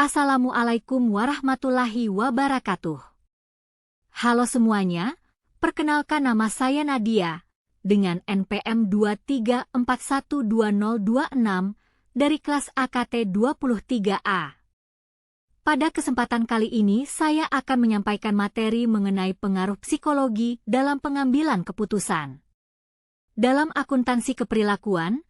Assalamualaikum warahmatullahi wabarakatuh. Halo semuanya, perkenalkan nama saya Nadia, dengan NPM 234120206 dari kelas AKT 23A. Pada kesempatan kali ini saya akan menyampaikan materi mengenai pengaruh psikologi dalam pengambilan keputusan. Dalam akuntansi keperilakuan,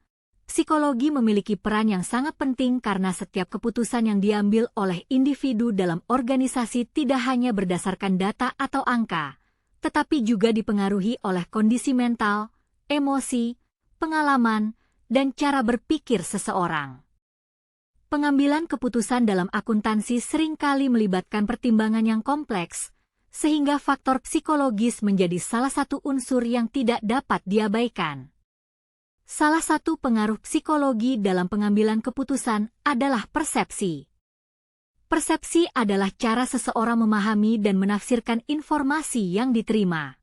psikologi memiliki peran yang sangat penting karena setiap keputusan yang diambil oleh individu dalam organisasi tidak hanya berdasarkan data atau angka, tetapi juga dipengaruhi oleh kondisi mental, emosi, pengalaman, dan cara berpikir seseorang. Pengambilan keputusan dalam akuntansi seringkali melibatkan pertimbangan yang kompleks, sehingga faktor psikologis menjadi salah satu unsur yang tidak dapat diabaikan. Salah satu pengaruh psikologi dalam pengambilan keputusan adalah persepsi. Persepsi adalah cara seseorang memahami dan menafsirkan informasi yang diterima.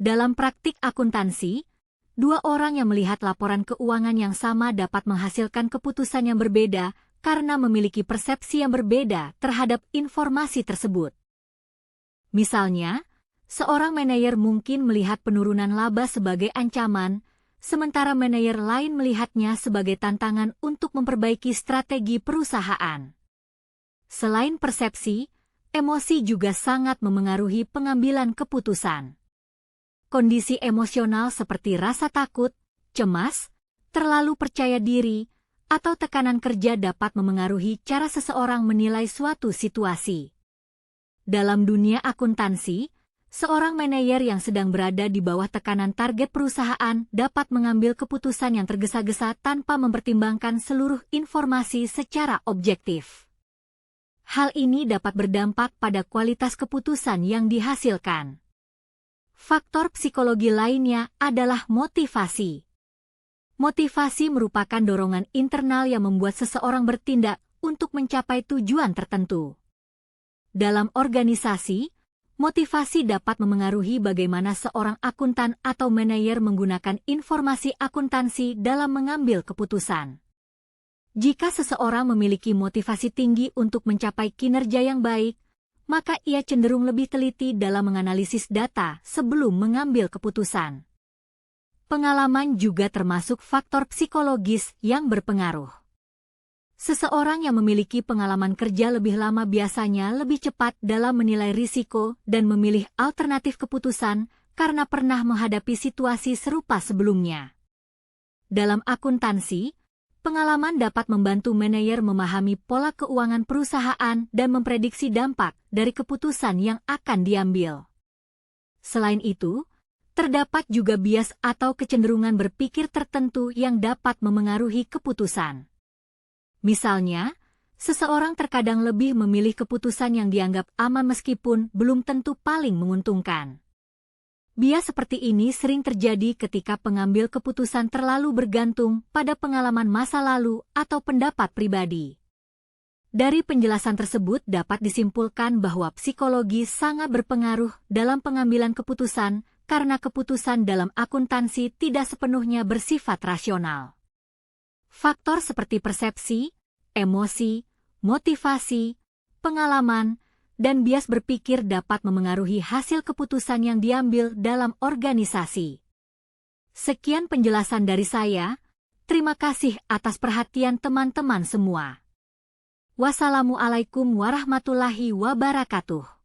Dalam praktik akuntansi, dua orang yang melihat laporan keuangan yang sama dapat menghasilkan keputusan yang berbeda karena memiliki persepsi yang berbeda terhadap informasi tersebut. Misalnya, seorang manajer mungkin melihat penurunan laba sebagai ancaman, sementara manajer lain melihatnya sebagai tantangan untuk memperbaiki strategi perusahaan. Selain persepsi, emosi juga sangat memengaruhi pengambilan keputusan. Kondisi emosional seperti rasa takut, cemas, terlalu percaya diri, atau tekanan kerja dapat memengaruhi cara seseorang menilai suatu situasi. Dalam dunia akuntansi, seorang manajer yang sedang berada di bawah tekanan target perusahaan dapat mengambil keputusan yang tergesa-gesa tanpa mempertimbangkan seluruh informasi secara objektif. Hal ini dapat berdampak pada kualitas keputusan yang dihasilkan. Faktor psikologi lainnya adalah motivasi. Motivasi merupakan dorongan internal yang membuat seseorang bertindak untuk mencapai tujuan tertentu. Dalam organisasi, motivasi dapat memengaruhi bagaimana seorang akuntan atau manajer menggunakan informasi akuntansi dalam mengambil keputusan. Jika seseorang memiliki motivasi tinggi untuk mencapai kinerja yang baik, maka ia cenderung lebih teliti dalam menganalisis data sebelum mengambil keputusan. Pengalaman juga termasuk faktor psikologis yang berpengaruh. Seseorang yang memiliki pengalaman kerja lebih lama biasanya lebih cepat dalam menilai risiko dan memilih alternatif keputusan karena pernah menghadapi situasi serupa sebelumnya. Dalam akuntansi, pengalaman dapat membantu manajer memahami pola keuangan perusahaan dan memprediksi dampak dari keputusan yang akan diambil. Selain itu, terdapat juga bias atau kecenderungan berpikir tertentu yang dapat memengaruhi keputusan. Misalnya, seseorang terkadang lebih memilih keputusan yang dianggap aman meskipun belum tentu paling menguntungkan. Bias seperti ini sering terjadi ketika pengambil keputusan terlalu bergantung pada pengalaman masa lalu atau pendapat pribadi. Dari penjelasan tersebut dapat disimpulkan bahwa psikologi sangat berpengaruh dalam pengambilan keputusan karena keputusan dalam akuntansi tidak sepenuhnya bersifat rasional. Faktor seperti persepsi, emosi, motivasi, pengalaman, dan bias berpikir dapat memengaruhi hasil keputusan yang diambil dalam organisasi. Sekian penjelasan dari saya. Terima kasih atas perhatian teman-teman semua. Wassalamualaikum warahmatullahi wabarakatuh.